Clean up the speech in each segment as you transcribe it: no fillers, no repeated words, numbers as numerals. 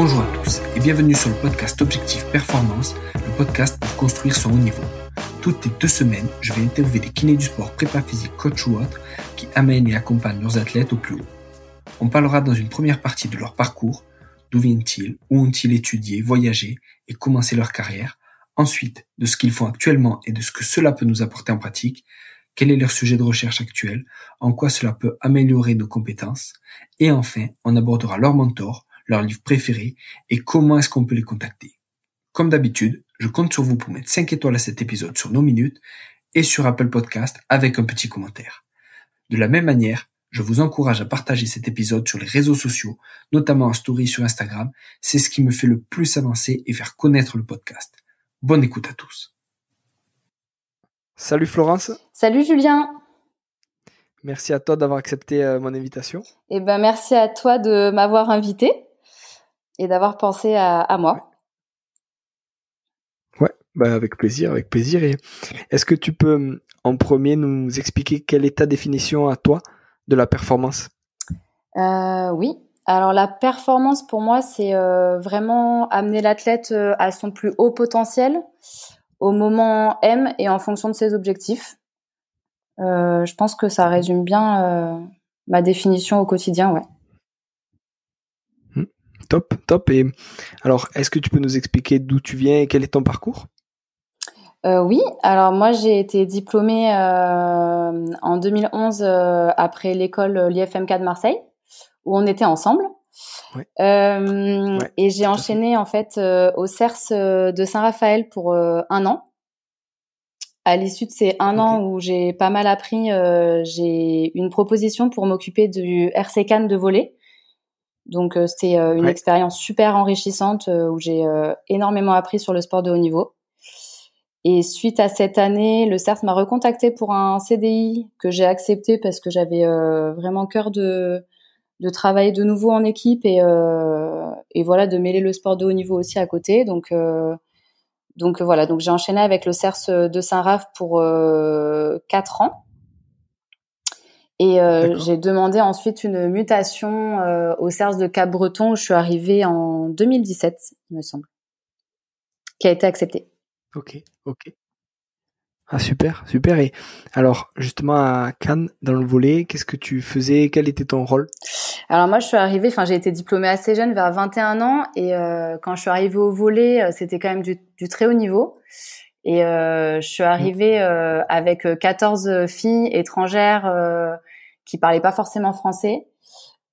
Bonjour à tous et bienvenue sur le podcast Objectif Performance, le podcast pour construire son haut niveau. Toutes les 2 semaines, je vais interviewer des kinés du sport, prépa physique, coach ou autres qui amènent et accompagnent leurs athlètes au plus haut. On parlera dans une première partie de leur parcours, d'où viennent-ils, où ont-ils étudié, voyagé et commencé leur carrière, ensuite de ce qu'ils font actuellement et de ce que cela peut nous apporter en pratique, quel est leur sujet de recherche actuel, en quoi cela peut améliorer nos compétences, et enfin, on abordera leur mentor, leur livre préféré et comment est-ce qu'on peut les contacter. Comme d'habitude, je compte sur vous pour mettre 5 étoiles à cet épisode sur nos minutes et sur Apple Podcast avec un petit commentaire. De la même manière, je vous encourage à partager cet épisode sur les réseaux sociaux, notamment en story sur Instagram. C'est ce qui me fait le plus avancer et faire connaître le podcast. Bonne écoute à tous. Salut Florence. Salut Julien. Merci à toi d'avoir accepté mon invitation. Merci à toi de m'avoir invité et d'avoir pensé à moi. Ouais, avec plaisir. Et est-ce que tu peux en premier nous expliquer quelle est ta définition à toi de la performance ? Oui. Alors la performance pour moi, c'est vraiment amener l'athlète à son plus haut potentiel au moment M et en fonction de ses objectifs. Je pense que ça résume bien ma définition au quotidien, ouais. Top. Et alors, est-ce que tu peux nous expliquer d'où tu viens et quel est ton parcours ? Oui, alors moi j'ai été diplômée en 2011 après l'école l'IFMK de Marseille, où on était ensemble. Ouais. Et j'ai enchaîné en fait au CERS de Saint-Raphaël pour 1 an. À l'issue de ces 1 an où j'ai pas mal appris, j'ai une proposition pour m'occuper du RC CAN de volley. Donc c'était une expérience super enrichissante où j'ai énormément appris sur le sport de haut niveau. Et suite à cette année, le CERF m'a recontacté pour un CDI que j'ai accepté parce que j'avais vraiment cœur de travailler de nouveau en équipe et voilà, de mêler le sport de haut niveau aussi à côté. Donc voilà, donc j'ai enchaîné avec le CERS de Saint-Raph pour 4 ans. Et j'ai demandé ensuite une mutation au CERS de Cap-Breton où je suis arrivée en 2017, il me semble, qui a été acceptée. Ok. Ah super. Et alors justement à Cannes, dans le volley, qu'est-ce que tu faisais ? Quel était ton rôle ? Alors moi je suis arrivée, j'ai été diplômée assez jeune, vers 21 ans, et quand je suis arrivée au volley, c'était quand même du très haut niveau. Et je suis arrivée avec 14 filles étrangères qui parlaient pas forcément français.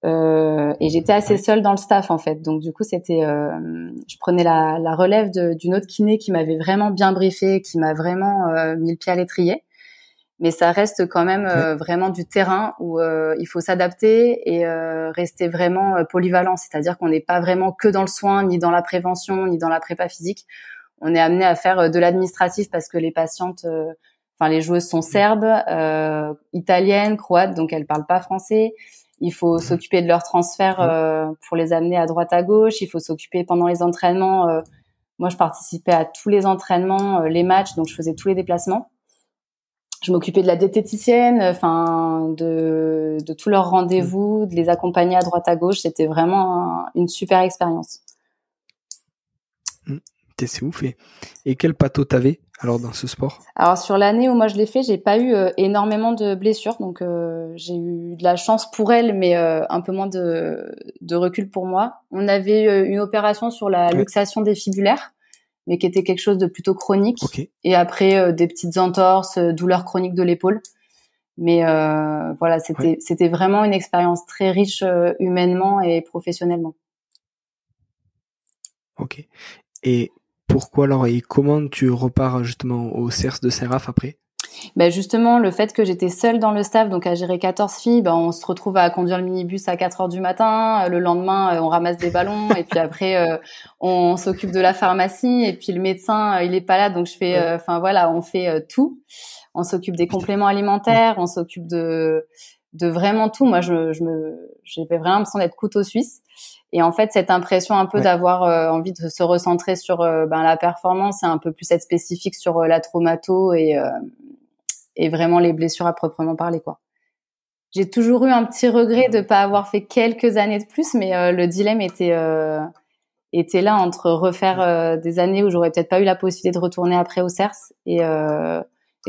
Et j'étais assez seule dans le staff en fait, donc du coup c'était je prenais la relève d'une autre kiné qui m'avait vraiment bien briefée, qui m'a vraiment mis le pied à l'étrier, mais ça reste quand même vraiment du terrain où il faut s'adapter et rester vraiment polyvalent, c'est-à-dire qu'on n'est pas vraiment que dans le soin, ni dans la prévention, ni dans la prépa physique. On est amené à faire de l'administratif parce que les patientes les joueuses sont serbes, italiennes, croates, donc elles parlent pas français. Il faut s'occuper de leur transfert pour les amener à droite à gauche. Il faut s'occuper pendant les entraînements. Moi, je participais à tous les entraînements, les matchs, donc je faisais tous les déplacements. Je m'occupais de la diététicienne, de tous leurs rendez-vous, de les accompagner à droite à gauche. C'était vraiment une super expérience. C'est ouf. Et quel pathos t'avais alors dans ce sport ? Alors sur l'année où moi je l'ai fait, j'ai pas eu énormément de blessures, donc j'ai eu de la chance pour elle, mais un peu moins de recul pour moi. On avait une opération sur la luxation des fibulaires, mais qui était quelque chose de plutôt chronique. Et après des petites entorses, douleurs chroniques de l'épaule. Mais voilà, c'était vraiment une expérience très riche humainement et professionnellement. Ok. Et pourquoi alors et comment tu repars justement au CERS de Saint-Raph après ? Justement, le fait que j'étais seule dans le staff, donc à gérer 14 filles, on se retrouve à conduire le minibus à 4 heures du matin. Le lendemain, on ramasse des ballons et puis après, on s'occupe de la pharmacie et puis le médecin, il est pas là, donc je fais, on fait tout. On s'occupe des compléments alimentaires, on s'occupe de vraiment tout. Moi, j'avais vraiment l'impression d'être couteau suisse. Et en fait, cette impression un peu d'avoir envie de se recentrer sur la performance et un peu plus être spécifique sur la traumato et vraiment les blessures à proprement parler, quoi. J'ai toujours eu un petit regret de pas avoir fait quelques années de plus, mais le dilemme Et t'es là entre refaire des années où j'aurais peut-être pas eu la possibilité de retourner après au CERS et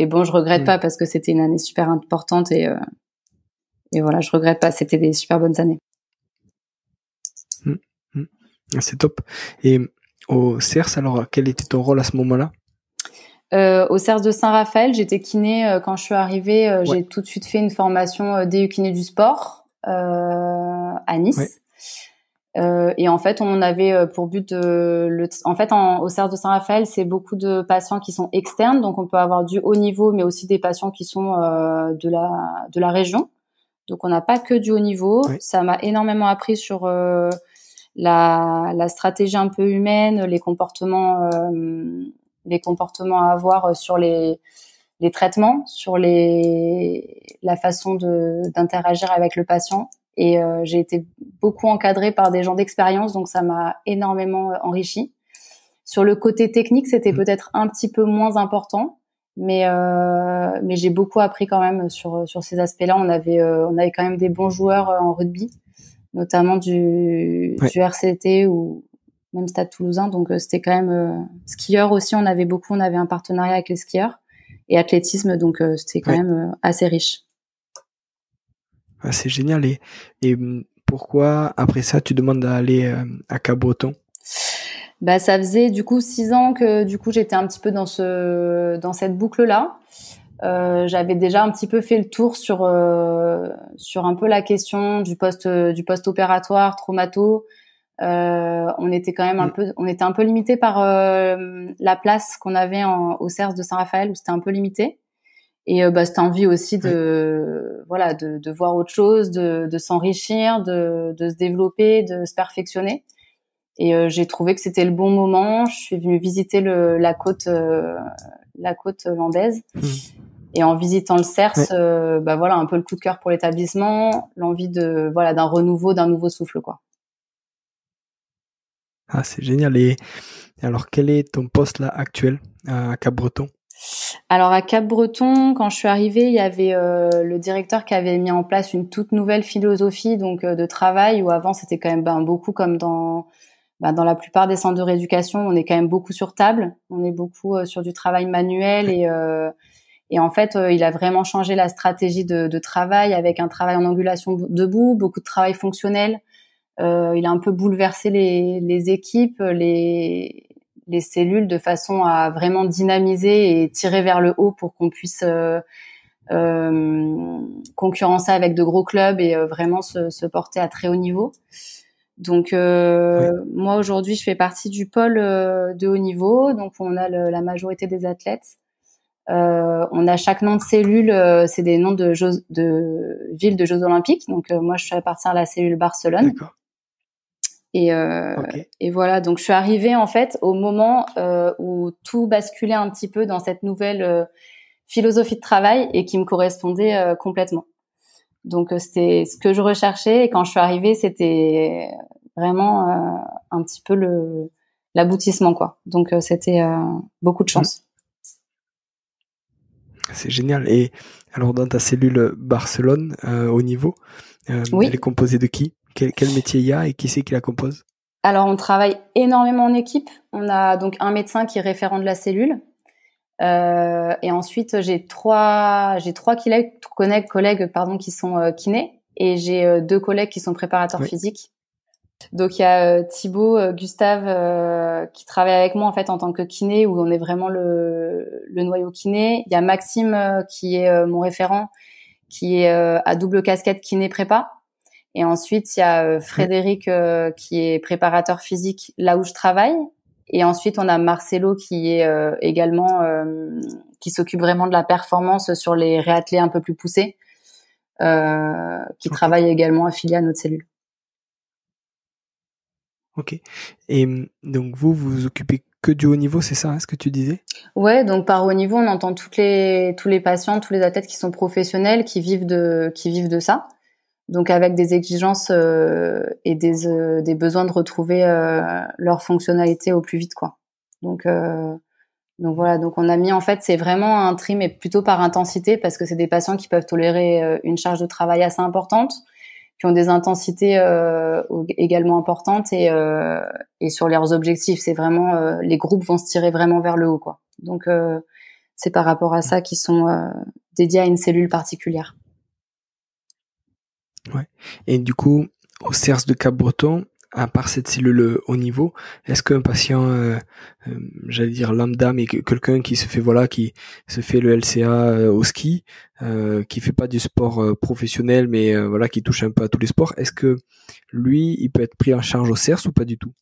bon, je regrette pas parce que c'était une année super importante et voilà, je regrette pas. C'était des super bonnes années. C'est top. Et au CERS, alors, quel était ton rôle à ce moment-là? Au CERS de Saint-Raphaël, j'étais kiné quand je suis arrivée. J'ai tout de suite fait une formation DU kiné du sport à Nice. Et en fait, on avait pour but au CERS de Saint-Raphaël, c'est beaucoup de patients qui sont externes, donc on peut avoir du haut niveau, mais aussi des patients qui sont de la région. Donc on n'a pas que du haut niveau. Ça m'a énormément appris sur la stratégie un peu humaine, les comportements à avoir sur les traitements, sur la façon d'interagir avec le patient. Et j'ai été beaucoup encadrée par des gens d'expérience, donc ça m'a énormément enrichi. Sur le côté technique, c'était peut-être un petit peu moins important, mais j'ai beaucoup appris quand même sur ces aspects-là. On avait quand même des bons joueurs en rugby, notamment du RCT ou même Stade Toulousain. Donc c'était quand même skieurs aussi. On avait un partenariat avec les skieurs et athlétisme, donc c'était quand même assez riche. Ah, c'est génial. Et pourquoi après ça tu demandes d'aller à Cap-Breton? Bah ça faisait du coup 6 ans que du coup j'étais un petit peu dans cette boucle là. J'avais déjà un petit peu fait le tour sur un peu la question du post opératoire traumato. On était quand même on était un peu limité par la place qu'on avait au CERS de Saint-Raphaël, où c'était un peu limité. Et cette envie aussi de voir autre chose, de s'enrichir, de se développer, de se perfectionner. Et j'ai trouvé que c'était le bon moment. Je suis venue visiter la côte landaise. Et en visitant le CERS, un peu le coup de cœur pour l'établissement, l'envie d'un renouveau, d'un nouveau souffle, quoi. Ah, c'est génial. Et alors, quel est ton poste là actuel à Cap-Breton? Alors à Cap-Breton, quand je suis arrivée, il y avait le directeur qui avait mis en place une toute nouvelle philosophie de travail, où avant c'était quand même beaucoup comme dans la plupart des centres de rééducation, on est quand même beaucoup sur table, on est beaucoup sur du travail manuel et en fait il a vraiment changé la stratégie de travail avec un travail en angulation debout, beaucoup de travail fonctionnel. Il a un peu bouleversé les équipes, les cellules de façon à vraiment dynamiser et tirer vers le haut pour qu'on puisse concurrencer avec de gros clubs et vraiment se porter à très haut niveau. Donc moi aujourd'hui je fais partie du pôle de haut niveau, donc on a la majorité des athlètes. On a chaque nom de cellule, c'est des noms de villes de Jeux Olympiques. Donc moi je appartiens à la cellule Barcelone. D'accord. Et voilà, donc je suis arrivée en fait au moment où tout basculait un petit peu dans cette nouvelle philosophie de travail et qui me correspondait complètement. Donc c'était ce que je recherchais et quand je suis arrivée, c'était vraiment un petit peu l'aboutissement, quoi. Donc c'était beaucoup de chance. C'est génial. Et alors dans ta cellule Barcelone au niveau, elle est composée de qui? Quel métier il y a et qui c'est qui la compose? Alors, on travaille énormément en équipe. On a donc un médecin qui est référent de la cellule. Et ensuite, j'ai trois collègues qui sont kinés. Et j'ai 2 collègues qui sont préparateurs physiques. Donc, il y a Thibaut, Gustave qui travaille avec moi en fait en tant que kiné, où on est vraiment le noyau kiné. Il y a Maxime qui est mon référent, qui est à double casquette kiné prépa. Et ensuite, il y a Frédéric qui est préparateur physique là où je travaille. Et ensuite, on a Marcelo qui est également qui s'occupe vraiment de la performance sur les réathlés un peu plus poussés, qui travaille également affilié à notre cellule. Ok. Et donc vous occupez que du haut niveau, c'est ça, ce que tu disais? Ouais, donc par haut niveau, on entend tous les patients, tous les athlètes qui sont professionnels, qui vivent de ça. Donc avec des exigences et des besoins de retrouver leur fonctionnalité au plus vite, quoi. Donc voilà, donc on a mis en fait, c'est vraiment un tri mais plutôt par intensité parce que c'est des patients qui peuvent tolérer une charge de travail assez importante, qui ont des intensités également importantes et sur leurs objectifs. C'est vraiment les groupes vont se tirer vraiment vers le haut, quoi. Donc c'est par rapport à ça qu'ils sont dédiés à une cellule particulière. Ouais. Et du coup, au CERS de Cap-Breton, à part cette cellule haut niveau, est-ce qu'un patient, j'allais dire lambda, mais quelqu'un qui se fait qui se fait le LCA au ski, qui fait pas du sport professionnel, mais qui touche un peu à tous les sports, est-ce que lui, il peut être pris en charge au CERS ou pas du tout?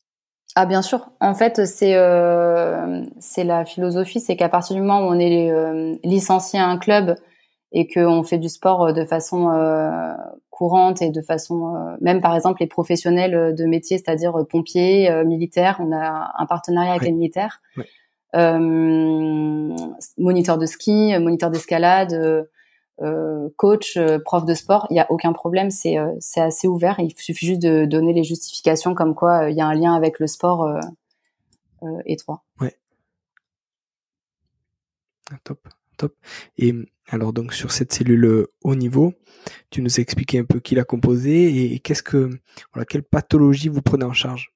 Ah bien sûr. En fait, c'est la philosophie, c'est qu'à partir du moment où on est licencié à un club et qu'on fait du sport de façon courante et de façon même par exemple les professionnels de métier, c'est-à-dire pompiers, militaires, on a un partenariat avec les militaires, moniteur de ski, moniteur d'escalade, coach, prof de sport, il y a aucun problème, c'est assez ouvert, il suffit juste de donner les justifications comme quoi il y a un lien avec le sport étroit. Ouais. Ah, top. Et alors donc sur cette cellule haut niveau, tu nous as expliqué un peu qui l'a composée et quelle pathologie vous prenez en charge?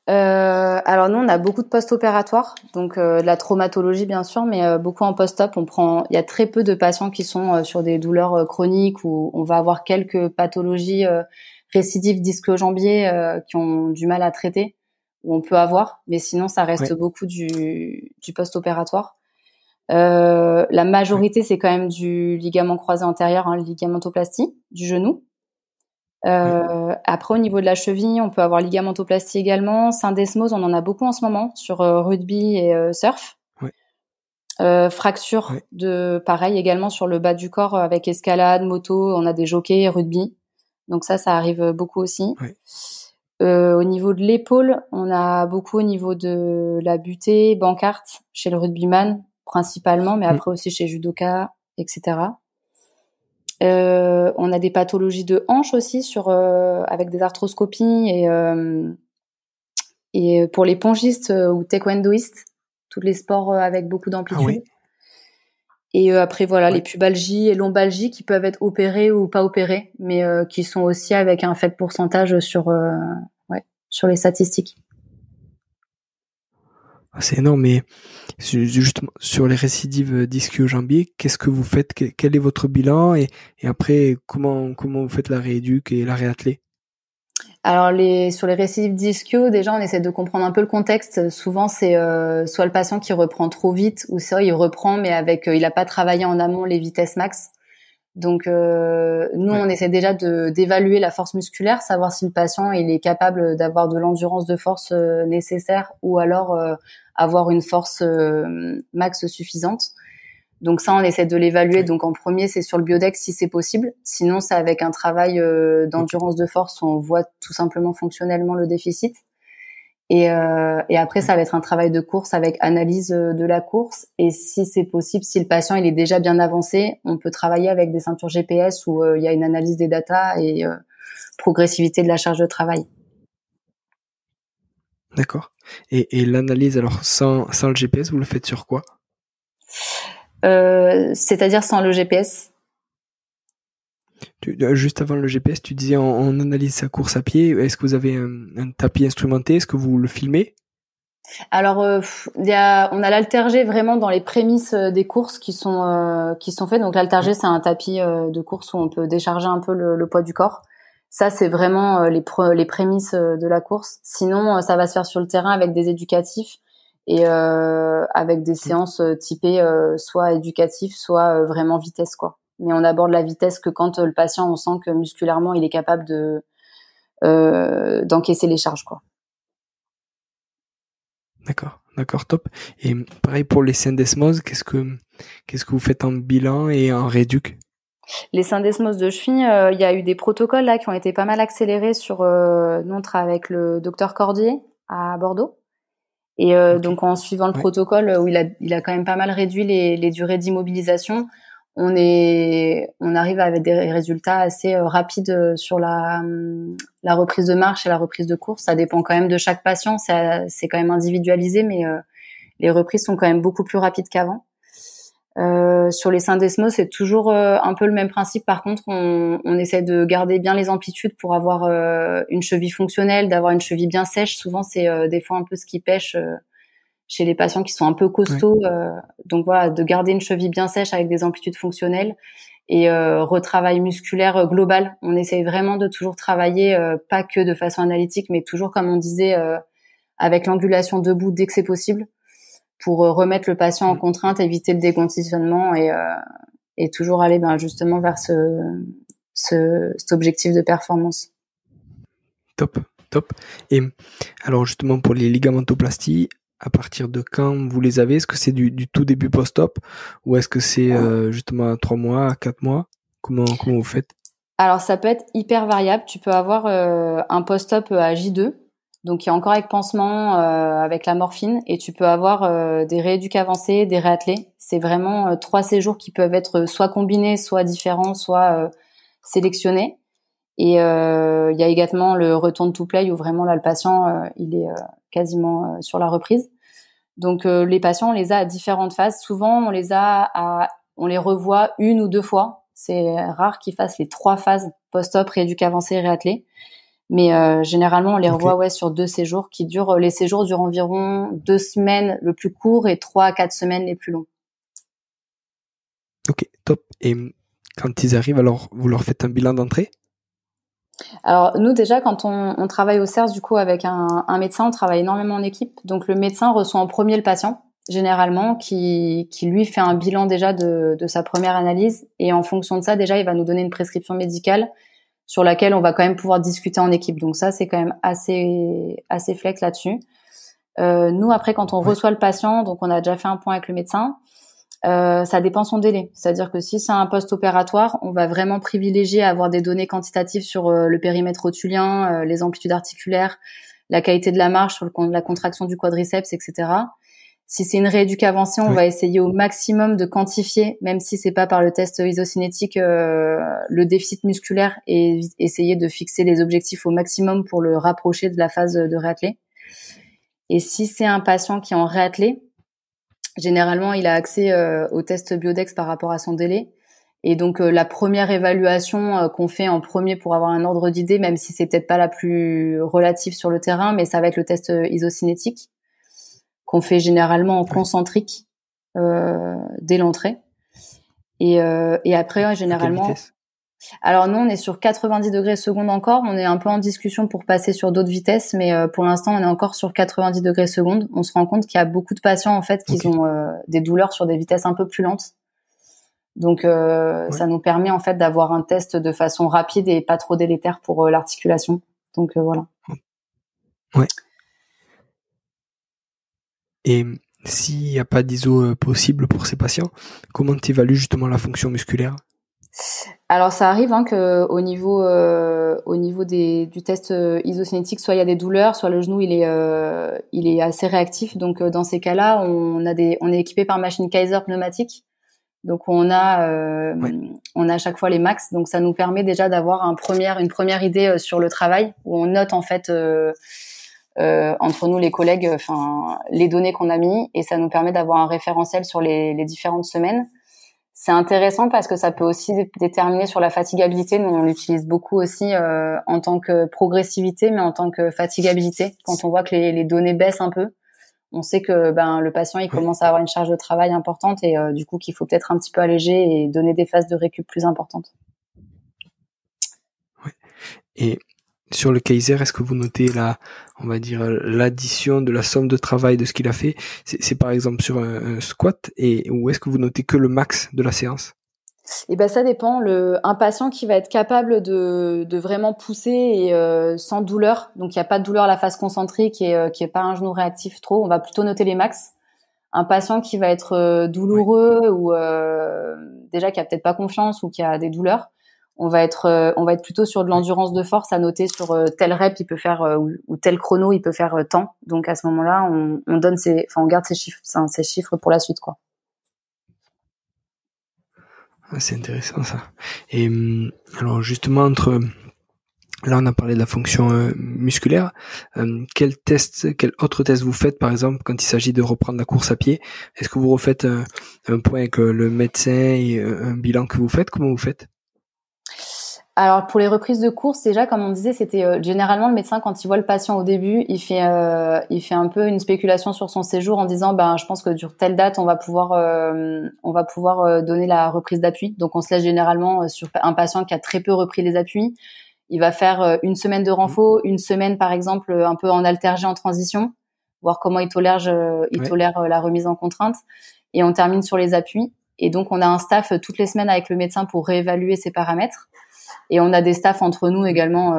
Alors nous on a beaucoup de post-opératoires, donc de la traumatologie bien sûr, mais beaucoup en post-op. Il y a très peu de patients qui sont sur des douleurs chroniques où on va avoir quelques pathologies récidives d'ischio-jambier qui ont du mal à traiter, où on peut avoir, mais sinon ça reste beaucoup du post-opératoire. La majorité c'est quand même du ligament croisé antérieur, ligamentoplastie du genou. Après au niveau de la cheville, on peut avoir ligamentoplastie également, syndesmose, on en a beaucoup en ce moment sur rugby et surf. Fracture pareil également sur le bas du corps avec escalade, moto, on a des jockeys, rugby. Donc ça arrive beaucoup aussi. Au niveau de l'épaule, on a beaucoup au niveau de la butée, bancarte chez le rugbyman principalement, mais après aussi chez judoka, etc. On a des pathologies de hanches aussi avec des arthroscopies et pour les pongistes ou taekwondoïstes, tous les sports avec beaucoup d'amplitude. Et après les pubalgies et lombalgies qui peuvent être opérées ou pas opérées, mais qui sont aussi avec un faible pourcentage sur les statistiques. C'est énorme, mais justement sur les récidives d'ischio-jambier, qu'est-ce que vous faites? Quel est votre bilan et après comment vous faites la rééduque et la réathlée? Alors sur les récidives d'ischio, déjà on essaie de comprendre un peu le contexte. Souvent c'est soit le patient qui reprend trop vite ou soit il reprend mais avec il a pas travaillé en amont les vitesses max. Donc nous on essaie déjà d'évaluer la force musculaire, savoir si le patient il est capable d'avoir de l'endurance de force nécessaire ou alors avoir une force max suffisante. Donc ça, on essaie de l'évaluer. Donc en premier, c'est sur le biodex si c'est possible. Sinon, c'est avec un travail d'endurance de force où on voit tout simplement fonctionnellement le déficit. Et après, ça va être un travail de course avec analyse de la course. Et si c'est possible, si le patient il est déjà bien avancé, on peut travailler avec des ceintures GPS où il y a une analyse des datas et progressivité de la charge de travail. D'accord. Et l'analyse, alors sans le GPS, vous le faites sur quoi? C'est-à-dire sans le GPS. Juste avant le GPS, tu disais on analyse sa course à pied. Est-ce que vous avez un tapis instrumenté? Est-ce que vous le filmez? Alors, on a l'halter-G vraiment dans les prémices des courses qui sont faites. Donc l'halter-G, c'est un tapis de course où on peut décharger un peu le poids du corps. Ça, c'est vraiment les prémices de la course. Sinon, ça va se faire sur le terrain avec des éducatifs et avec des séances typées soit éducatives, soit vraiment vitesse, quoi. Mais on aborde la vitesse que quand le patient, on sent que musculairement, il est capable d'encaisser les charges, quoi. D'accord, top. Et pareil pour les syndesmoses, qu'est-ce que vous faites en bilan et en rééduque? Les syndesmoses de cheville, il y a eu des protocoles là qui ont été pas mal accélérés sur nous on travaille avec le docteur Cordier à Bordeaux. Et donc en suivant le protocole où il a quand même pas mal réduit les durées d'immobilisation, on arrive avec des résultats assez rapides sur la reprise de marche et la reprise de course. Ça dépend quand même de chaque patient, c'est quand même individualisé, mais les reprises sont quand même beaucoup plus rapides qu'avant. Sur les syndesmos, c'est toujours un peu le même principe. Par contre, on essaie de garder bien les amplitudes pour avoir une cheville fonctionnelle, d'avoir une cheville bien sèche. Souvent, c'est des fois un peu ce qui pêche chez les patients qui sont un peu costauds. Donc voilà, de garder une cheville bien sèche avec des amplitudes fonctionnelles et retravail musculaire global. On essaie vraiment de toujours travailler, pas que de façon analytique, mais toujours, comme on disait, avec l'angulation debout dès que c'est possible, pour remettre le patient en contrainte, éviter le déconditionnement et toujours aller justement vers cet objectif de performance. Top. Et alors justement pour les ligamentoplasties, à partir de quand vous les avez? Est-ce que c'est du tout début post-op ou est-ce que c'est justement à 3 mois, à 4 mois? Comment vous faites? Alors ça peut être hyper variable. Tu peux avoir un post-op à J2, donc qui est encore avec pansement, avec la morphine, et tu peux avoir des rééducs avancés, des réattelés. C'est vraiment 3 séjours qui peuvent être soit combinés, soit différents, soit sélectionnés. Et il y a également le return to play où vraiment là le patient il est quasiment sur la reprise. Donc les patients on les a à différentes phases. Souvent on les revoit 1 ou 2 fois. C'est rare qu'ils fassent les 3 phases post-op, rééduc avancé, réattelé. Mais généralement on les revoit sur 2 séjours qui durent. Les séjours durent environ 2 semaines le plus court et 3 à 4 semaines les plus longs. Ok, top. Et quand ils arrivent, alors vous leur faites un bilan d'entrée? Alors nous déjà quand on travaille au CERS du coup avec un médecin, on travaille énormément en équipe. Donc le médecin reçoit en premier le patient généralement qui lui fait un bilan déjà de sa première analyse et en fonction de ça déjà il va nous donner une prescription médicale sur laquelle on va quand même pouvoir discuter en équipe. Donc ça c'est quand même assez flex là-dessus. Nous après quand on reçoit le patient, donc on a déjà fait un point avec le médecin. Ça dépend son délai. C'est-à-dire que si c'est un post-opératoire, on va vraiment privilégier à avoir des données quantitatives sur le périmètre rotulien, les amplitudes articulaires, la qualité de la marche, sur la contraction du quadriceps, etc. Si c'est une rééduque avancée, on va essayer au maximum de quantifier, même si c'est pas par le test isocinétique, le déficit musculaire et essayer de fixer les objectifs au maximum pour le rapprocher de la phase de réattelé. Et si c'est un patient qui est en réattelé, généralement, il a accès au test Biodex par rapport à son délai. Et donc, la première évaluation qu'on fait en premier pour avoir un ordre d'idée, même si c'est peut-être pas la plus relative sur le terrain, mais ça va être le test isocinétique qu'on fait généralement en concentrique dès l'entrée. Et après, généralement... Alors nous, on est sur 90 degrés secondes encore. On est un peu en discussion pour passer sur d'autres vitesses, mais pour l'instant, on est encore sur 90 degrés secondes. On se rend compte qu'il y a beaucoup de patients en fait qui ont des douleurs sur des vitesses un peu plus lentes. Donc ça nous permet en fait d'avoir un test de façon rapide et pas trop délétère pour l'articulation. Donc voilà. Ouais. Et s'il n'y a pas d'ISO possible pour ces patients, comment tu évalues justement la fonction musculaire? Alors ça arrive que au niveau du test isocinétique, soit il y a des douleurs, soit le genou il est assez réactif. Donc dans ces cas-là, on est équipé par machine Kaiser pneumatique. Donc on a à chaque fois les max. Donc ça nous permet déjà d'avoir une première idée sur le travail où on note en fait entre nous les collègues, les données qu'on a mis et ça nous permet d'avoir un référentiel sur les différentes semaines. C'est intéressant parce que ça peut aussi déterminer sur la fatigabilité. Nous, on l'utilise beaucoup aussi en tant que progressivité, mais en tant que fatigabilité. Quand on voit que les données baissent un peu, on sait que le patient il commence à avoir une charge de travail importante et du coup qu'il faut peut-être un petit peu alléger et donner des phases de récup plus importantes. Ouais. Et sur le Kaiser, est-ce que vous notez l'addition de la somme de travail de ce qu'il a fait? C'est par exemple sur un squat ou est-ce que vous notez que le max de la séance? Et ça dépend. Un patient qui va être capable de vraiment pousser et sans douleur, donc il n'y a pas de douleur à la phase concentrique et qui est pas un genou réactif trop, on va plutôt noter les max. Un patient qui va être douloureux ou déjà qui a peut-être pas confiance ou qui a des douleurs, on va être plutôt sur de l'endurance de force à noter sur tel rep il peut faire ou tel chrono il peut faire tant. Donc à ce moment-là, on garde ces chiffres pour la suite quoi. C'est intéressant ça. Et alors justement entre Là, on a parlé de la fonction musculaire. Quel autre test vous faites, par exemple, quand il s'agit de reprendre la course à pied? Est-ce que vous refaites un point avec le médecin et un bilan que vous faites? Comment vous faites? Alors pour les reprises de course, déjà comme on disait, c'était généralement le médecin quand il voit le patient au début, il fait un peu une spéculation sur son séjour en disant je pense que sur telle date on va pouvoir donner la reprise d'appui. Donc on se laisse généralement sur un patient qui a très peu repris les appuis. Il va faire une semaine de renfo, une semaine par exemple un peu en haltérgie en transition, voir comment il tolère la remise en contrainte, et on termine sur les appuis. Et donc on a un staff toutes les semaines avec le médecin pour réévaluer ces paramètres. Et on a des staffs entre nous également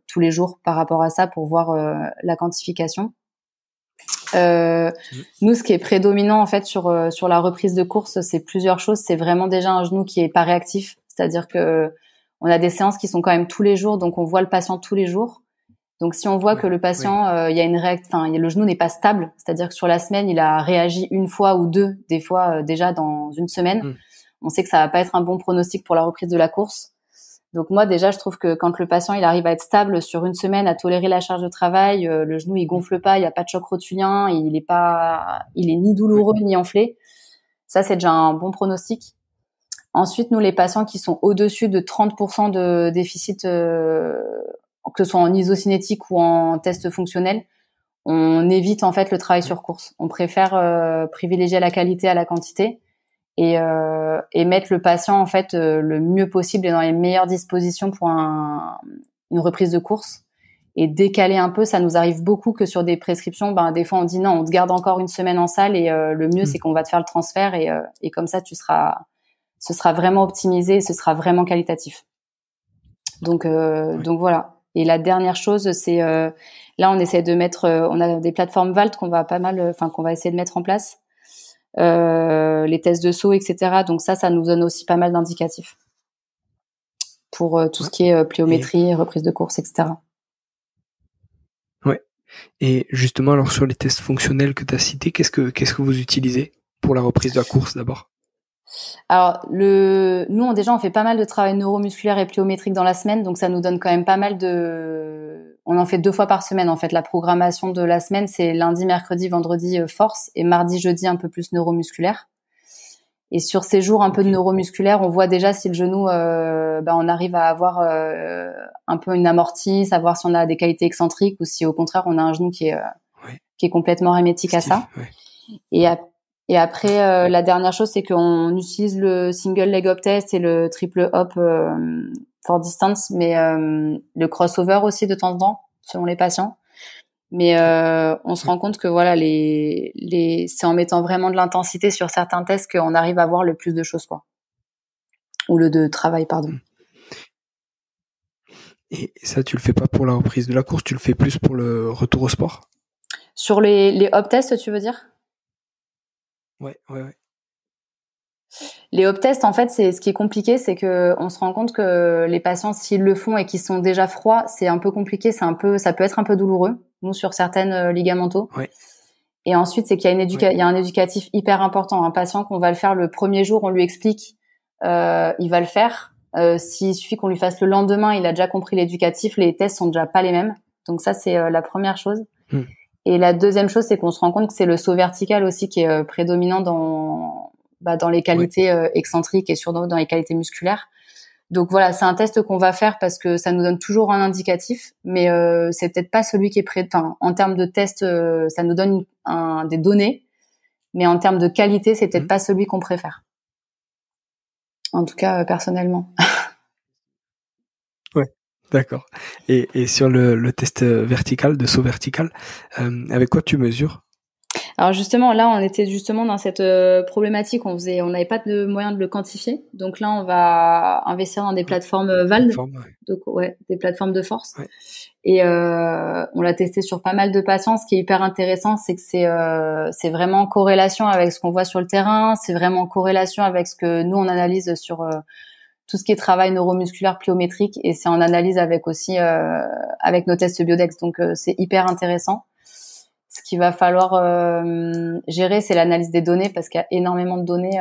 tous les jours par rapport à ça pour voir la quantification. Nous, ce qui est prédominant en fait sur la reprise de course, c'est plusieurs choses. C'est vraiment déjà un genou qui est pas réactif, c'est-à-dire que on a des séances qui sont quand même tous les jours, donc on voit le patient tous les jours. Donc si on voit que le patient, il y a le genou n'est pas stable, c'est-à-dire que sur la semaine il a réagi une fois ou deux, des fois déjà dans une semaine, on sait que ça va pas être un bon pronostic pour la reprise de la course. Donc moi déjà je trouve que quand le patient il arrive à être stable sur une semaine, à tolérer la charge de travail, le genou il gonfle pas, il y a pas de choc rotulien, il est ni douloureux ni enflé. Ça c'est déjà un bon pronostic. Ensuite nous les patients qui sont au-dessus de 30% de déficit, que ce soit en isocinétique ou en test fonctionnel, on évite en fait le travail sur course. On préfère privilégier la qualité à la quantité. Et mettre le patient en fait le mieux possible et dans les meilleures dispositions pour une reprise de course, et décaler un peu. Ça nous arrive beaucoup que sur des prescriptions, des fois on dit non, on te garde encore une semaine en salle et le mieux c'est qu'on va te faire le transfert et comme ça ce sera vraiment optimisé, ce sera vraiment qualitatif. Donc voilà. Et la dernière chose, c'est là on essaie de mettre, on a des plateformes VALT qu'on va essayer de mettre en place. Les tests de saut, etc. Donc ça nous donne aussi pas mal d'indicatifs pour tout ce qui est pliométrie, reprise de course, etc. Ouais. Et justement, alors sur les tests fonctionnels que tu as cités, qu'est-ce que vous utilisez pour la reprise de la course d'abord? Alors nous on fait pas mal de travail neuromusculaire et pliométrique dans la semaine, donc ça nous donne quand même pas mal on en fait 2 fois par semaine en fait. La programmation de la semaine c'est lundi, mercredi, vendredi force, et mardi, jeudi un peu plus neuromusculaire. Et sur ces jours un peu de neuromusculaire, on voit déjà si le genou on arrive à avoir un peu une amortie, savoir si on a des qualités excentriques ou si au contraire on a un genou qui est complètement hermétique à ça. Ouais. Et après, la dernière chose, c'est qu'on utilise le single leg hop test et le triple hop for distance, mais le crossover aussi de temps en temps, selon les patients. Mais on se rend compte que voilà, c'est en mettant vraiment de l'intensité sur certains tests qu'on arrive à voir le plus de choses, quoi. Ou de travail, pardon. Et ça, tu le fais pas pour la reprise de la course, tu le fais plus pour le retour au sport? Sur les hop tests, tu veux dire? Ouais. Les hop tests, en fait, c'est ce qui est compliqué, c'est que on se rend compte que les patients, s'ils le font et qu'ils sont déjà froids, c'est un peu compliqué, ça peut être un peu douloureux, nous sur certaines ligamentaux. Ouais. Et ensuite, c'est qu'il y a il y a un éducatif hyper important. Un patient qu'on va le faire le premier jour, on lui explique, il va le faire. S'il suffit qu'on lui fasse le lendemain, il a déjà compris l'éducatif, les tests sont déjà pas les mêmes. Donc ça, c'est la première chose. Et la deuxième chose, c'est qu'on se rend compte que c'est le saut vertical aussi qui est prédominant dans les qualités excentriques et surtout dans les qualités musculaires. Donc voilà, c'est un test qu'on va faire parce que ça nous donne toujours un indicatif, mais c'est peut-être pas celui qui est en termes de test, ça nous donne des données, mais en termes de qualité, c'est peut-être pas celui qu'on préfère. En tout cas, personnellement. Ouais, d'accord. Et sur le test vertical, de saut vertical, avec quoi tu mesures? Alors justement, là, on était justement dans cette problématique. On n'avait pas de moyen de le quantifier. Donc là, on va investir dans des plateformes VALD, donc des plateformes de force. Ouais. Et on l'a testé sur pas mal de patients. Ce qui est hyper intéressant, c'est que c'est vraiment en corrélation avec ce qu'on voit sur le terrain. C'est vraiment en corrélation avec ce que nous on analyse sur tout ce qui est travail neuromusculaire pliométrique, et c'est en analyse avec aussi avec nos tests Biodex. Donc c'est hyper intéressant. Ce qu'il va falloir gérer, c'est l'analyse des données, parce qu'il y a énormément de données,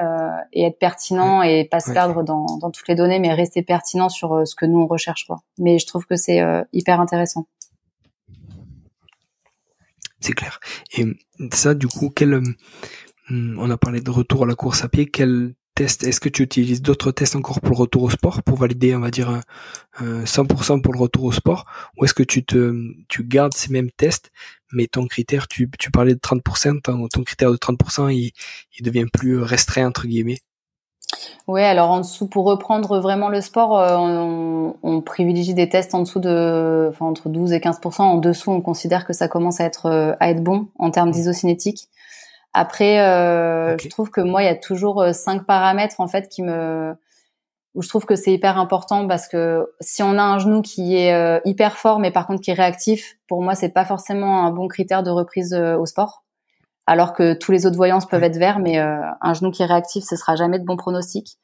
et être pertinent et pas se perdre dans toutes les données, mais rester pertinent sur ce que nous on recherche, quoi. Mais je trouve que c'est hyper intéressant. C'est clair. Et ça, du coup, on a parlé de retour à la course à pied, quel test, est-ce que tu utilises d'autres tests encore pour le retour au sport, pour valider, on va dire, 100% pour le retour au sport, ou est-ce que tu gardes ces mêmes tests, mais ton critère, tu parlais de 30%, ton critère de 30%, il devient plus restreint, entre guillemets? Ouais, alors en dessous, pour reprendre vraiment le sport, on privilégie des tests en dessous entre 12 et 15%. En dessous, on considère que ça commence à être bon en termes d'isocinétique. Après, je trouve que moi, il y a toujours 5 paramètres en fait où je trouve que c'est hyper important, parce que si on a un genou qui est hyper fort, mais par contre qui est réactif, pour moi, c'est pas forcément un bon critère de reprise au sport. Alors que tous les autres voyances peuvent être verts, mais un genou qui est réactif, ce sera jamais de bon pronostic.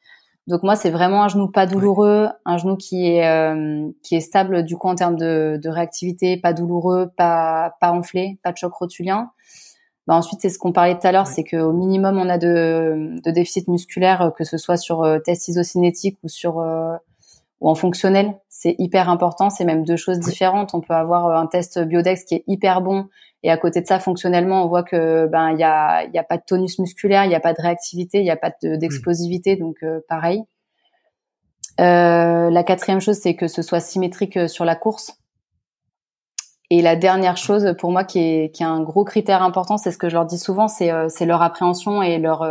Donc moi, c'est vraiment un genou pas douloureux, un genou qui est stable du coup en termes de réactivité, pas douloureux, pas enflé, pas de choc rotulien. Ensuite, c'est ce qu'on parlait tout à l'heure, c'est qu'au minimum, on a de déficit musculaire, que ce soit sur test isocinétique ou en fonctionnel. C'est hyper important. C'est même deux choses différentes. On peut avoir un test Biodex qui est hyper bon, et à côté de ça, fonctionnellement, on voit que il y a pas de tonus musculaire, il y a pas de réactivité, il y a pas d'explosivité. Donc pareil. La quatrième chose, c'est que ce soit symétrique sur la course. Et la dernière chose pour moi qui est un gros critère important, c'est ce que je leur dis souvent, c'est leur appréhension et leur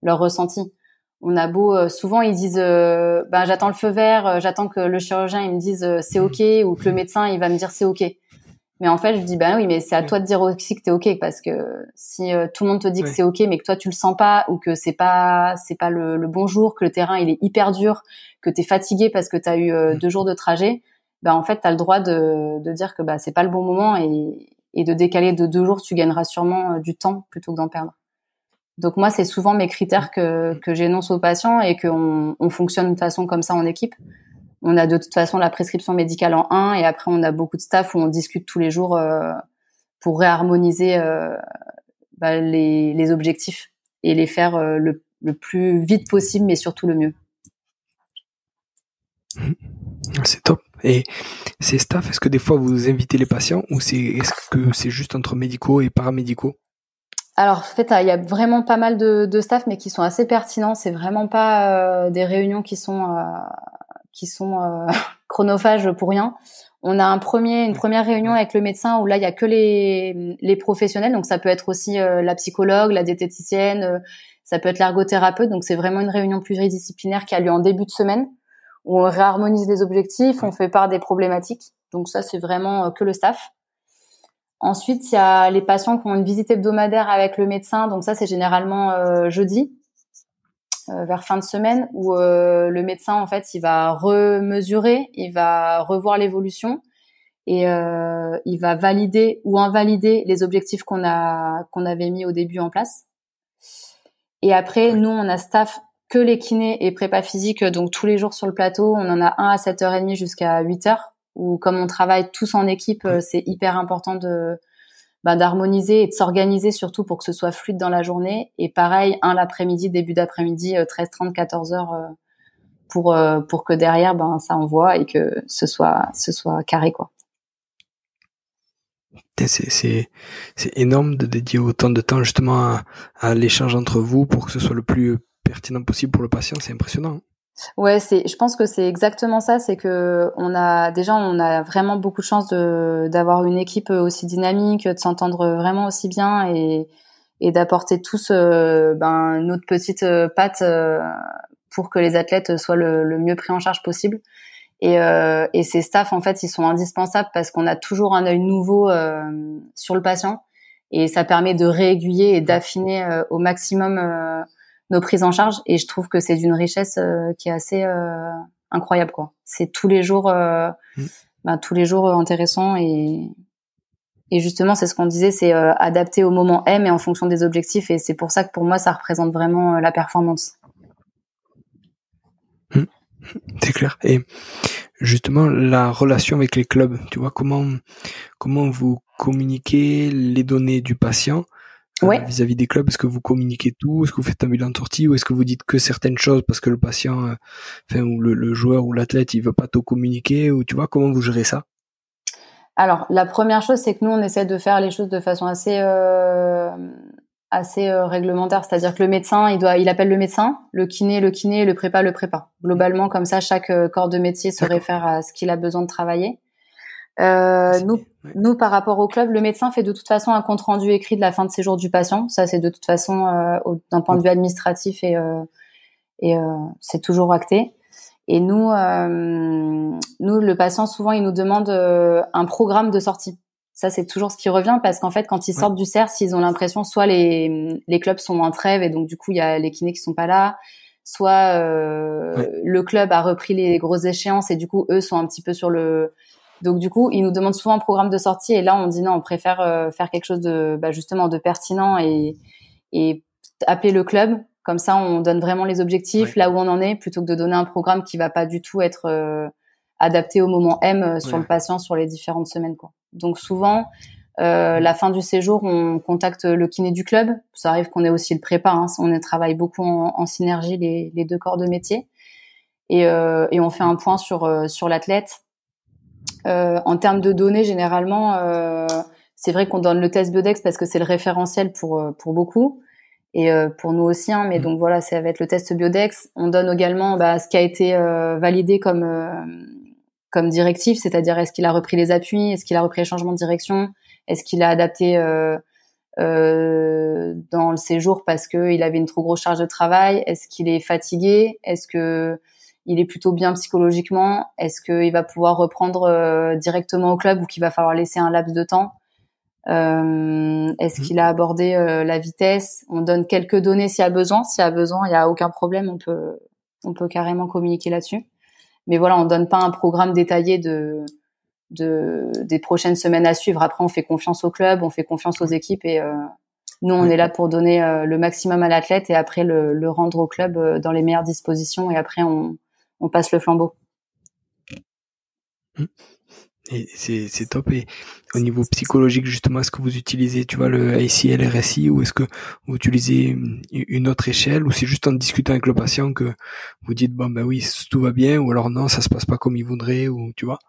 ressenti. On a souvent ils disent j'attends le feu vert, j'attends que le chirurgien il me dise c'est OK, ou que le médecin il va me dire c'est OK. Mais en fait, je dis oui, mais c'est à toi de dire aussi que t'es OK, parce que si tout le monde te dit que c'est OK, mais que toi tu le sens pas, ou que c'est pas le bon jour, que le terrain il est hyper dur, que t'es fatigué parce que t'as eu 2 jours de trajet, en fait t'as le droit de dire que c'est pas le bon moment, et de décaler de 2 jours, tu gagneras sûrement du temps plutôt que d'en perdre. Donc moi, c'est souvent mes critères que j'énonce aux patients, et qu'on fonctionne de toute façon comme ça en équipe. On a de toute façon la prescription médicale en 1, et après on a beaucoup de staff où on discute tous les jours pour réharmoniser les objectifs et les faire le plus vite possible, mais surtout le mieux. C'est top. Et ces staffs, est-ce que des fois vous invitez les patients, ou est-ce que c'est juste entre médicaux et paramédicaux? Alors en fait, il y a vraiment pas mal de staff, mais qui sont assez pertinents. C'est vraiment pas des réunions qui sont chronophages pour rien. On a une première réunion avec le médecin, où là il y a que les professionnels, donc ça peut être aussi la psychologue, la diététicienne, ça peut être l'ergothérapeute. Donc c'est vraiment une réunion pluridisciplinaire qui a lieu en début de semaine, où on réharmonise les objectifs, on fait part des problématiques. Donc ça, c'est vraiment que le staff. Ensuite, il y a les patients qui ont une visite hebdomadaire avec le médecin. Donc ça, c'est généralement jeudi, vers fin de semaine, où le médecin, en fait, il va remesurer, il va revoir l'évolution, et il va valider ou invalider les objectifs qu'on avait mis au début en place. Et après, nous, on a staff que les kinés et prépa physique, donc tous les jours sur le plateau. On en a un à 7h30 jusqu'à 8h, où comme on travaille tous en équipe, c'est hyper important d'harmoniser et de s'organiser, surtout pour que ce soit fluide dans la journée. Et pareil, un l'après-midi, début d'après-midi, 13h30, 14h, pour que derrière, ça envoie, et que ce soit carré, quoi. C'est énorme de dédier autant de temps justement à l'échange entre vous, pour que ce soit le plus pertinent possible pour le patient. C'est impressionnant. Ouais, je pense que c'est exactement ça. C'est que on a vraiment beaucoup de chance d'avoir une équipe aussi dynamique, de s'entendre vraiment aussi bien, et d'apporter tous notre petite patte pour que les athlètes soient le mieux pris en charge possible. Et ces staffs, en fait, ils sont indispensables, parce qu'on a toujours un œil nouveau sur le patient, et ça permet de réaiguiller et d'affiner au maximum nos prises en charge. Et je trouve que c'est d'une richesse qui est assez incroyable, quoi. C'est tous les jours intéressant, et justement, c'est ce qu'on disait, c'est adapté au moment M et en fonction des objectifs, et c'est pour ça que pour moi ça représente vraiment la performance. C'est clair. Et justement la relation avec les clubs. Tu vois, comment vous communiquez les données du patient Ouais. vis-à-vis des clubs? Est-ce que vous communiquez tout? Est-ce que vous faites un bilan de sortie ou est-ce que vous dites que certaines choses parce que le patient, ou le joueur ou l'athlète, il veut pas tout communiquer, ou tu vois, comment vous gérez ça? Alors, la première chose, c'est que nous, on essaie de faire les choses de façon assez réglementaire. C'est-à-dire que le médecin, il appelle le médecin, le kiné, le prépa, le prépa. Globalement, comme ça, chaque corps de métier se réfère à ce qu'il a besoin de travailler. Nous, par rapport au club, le médecin fait de toute façon un compte rendu écrit de la fin de séjour du patient. Ça, c'est de toute façon d'un point de vue administratif et c'est toujours acté. Et nous, le patient, souvent, il nous demande un programme de sortie. Ça, c'est toujours ce qui revient parce qu'en fait, quand ils sortent du CERS, ils ont l'impression soit les clubs sont en trêve et donc du coup, il y a les kinés qui sont pas là, soit le club a repris les grosses échéances et du coup, eux sont un petit peu sur le... Donc du coup, ils nous demandent souvent un programme de sortie et là, on dit non, on préfère faire quelque chose de justement de pertinent et appeler le club. Comme ça, on donne vraiment les objectifs, là où on en est, plutôt que de donner un programme qui va pas du tout être adapté au moment M sur le patient sur les différentes semaines, quoi. Donc souvent, la fin du séjour, on contacte le kiné du club. Ça arrive qu'on ait aussi le prépa. Hein. On travaille beaucoup en synergie les deux corps de métier. Et on fait un point sur l'athlète. En termes de données, généralement, c'est vrai qu'on donne le test Biodex parce que c'est le référentiel pour beaucoup. Et pour nous aussi, hein, mais donc voilà, ça va être le test Biodex. On donne également ce qui a été validé comme directive, c'est-à-dire est-ce qu'il a repris les appuis, est-ce qu'il a repris les changements de direction, est-ce qu'il a adapté dans le séjour parce que il avait une trop grosse charge de travail, est-ce qu'il est fatigué, est-ce que il est plutôt bien psychologiquement, est-ce qu'il va pouvoir reprendre directement au club ou qu'il va falloir laisser un laps de temps. Est-ce qu'il a abordé la vitesse? On donne quelques données s'il y a besoin. S'il y a besoin, il y a aucun problème. On peut carrément communiquer là-dessus. Mais voilà, on donne pas un programme détaillé des prochaines semaines à suivre. Après, on fait confiance au club, on fait confiance aux équipes et nous, on est là pour donner le maximum à l'athlète et après le rendre au club dans les meilleures dispositions et après on passe le flambeau. Et c'est top. Et au niveau psychologique, justement, est-ce que vous utilisez, tu vois, le ACL, RSI, ou est-ce que vous utilisez une autre échelle, ou c'est juste en discutant avec le patient que vous dites, bon, ben oui, tout va bien, ou alors non, ça se passe pas comme il voudrait, ou tu vois?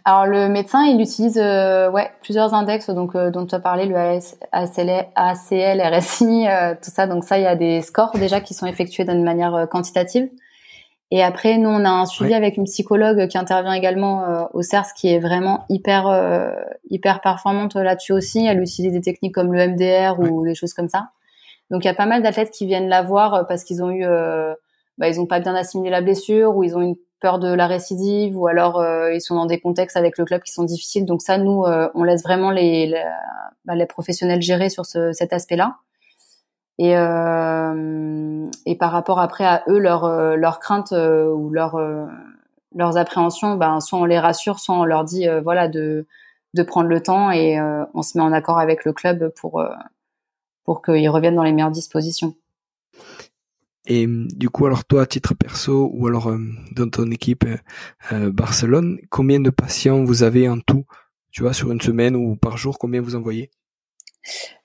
Alors le médecin, il utilise plusieurs index donc dont tu as parlé, le ACL, RSI, tout ça. Donc ça, il y a des scores déjà qui sont effectués d'une manière quantitative. Et après, nous, on a un suivi avec une psychologue qui intervient également au CERS, qui est vraiment hyper performante là-dessus aussi. Elle utilise des techniques comme le MDR ou des choses comme ça. Donc il y a pas mal d'athlètes qui viennent la voir parce qu'ils ont eu ils ont pas bien assimilé la blessure ou ils ont une peur de la récidive ou alors ils sont dans des contextes avec le club qui sont difficiles. Donc ça, nous, on laisse vraiment les professionnels gérer sur cet aspect-là. Et par rapport après à eux, leurs craintes ou leurs appréhensions, soit on les rassure, soit on leur dit de prendre le temps et on se met en accord avec le club pour qu'ils reviennent dans les meilleures dispositions. Et du coup, alors toi, à titre perso, ou alors dans ton équipe Barcelone, combien de patients vous avez en tout, tu vois, sur une semaine ou par jour, combien vous envoyez?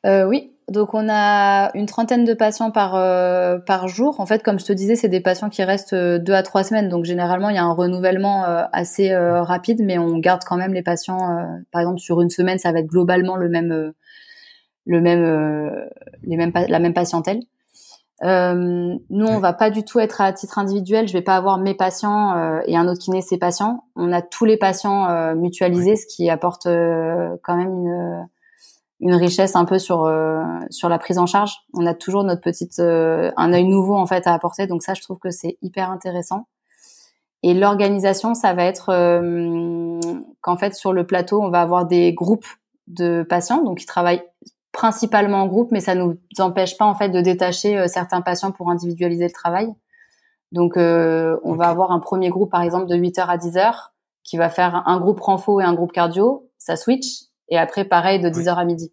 Oui, donc on a une trentaine de patients par jour. En fait, comme je te disais, c'est des patients qui restent 2 à 3 semaines, donc généralement il y a un renouvellement assez rapide, mais on garde quand même les patients. Par exemple, sur une semaine, ça va être globalement la même patientèle. Nous, on va pas du tout être à titre individuel. Je vais pas avoir mes patients et un autre kiné ses patients. On a tous les patients mutualisés, ce qui apporte quand même une richesse un peu sur la prise en charge. On a toujours notre petite un œil nouveau en fait à apporter. Donc ça, je trouve que c'est hyper intéressant. Et l'organisation, ça va être qu'en fait sur le plateau, on va avoir des groupes de patients, donc ils travaillent principalement en groupe, mais ça nous empêche pas en fait de détacher certains patients pour individualiser le travail. Donc on va avoir un premier groupe par exemple de 8h à 10h qui va faire un groupe renfo et un groupe cardio, ça switch, et après pareil de 10h à midi.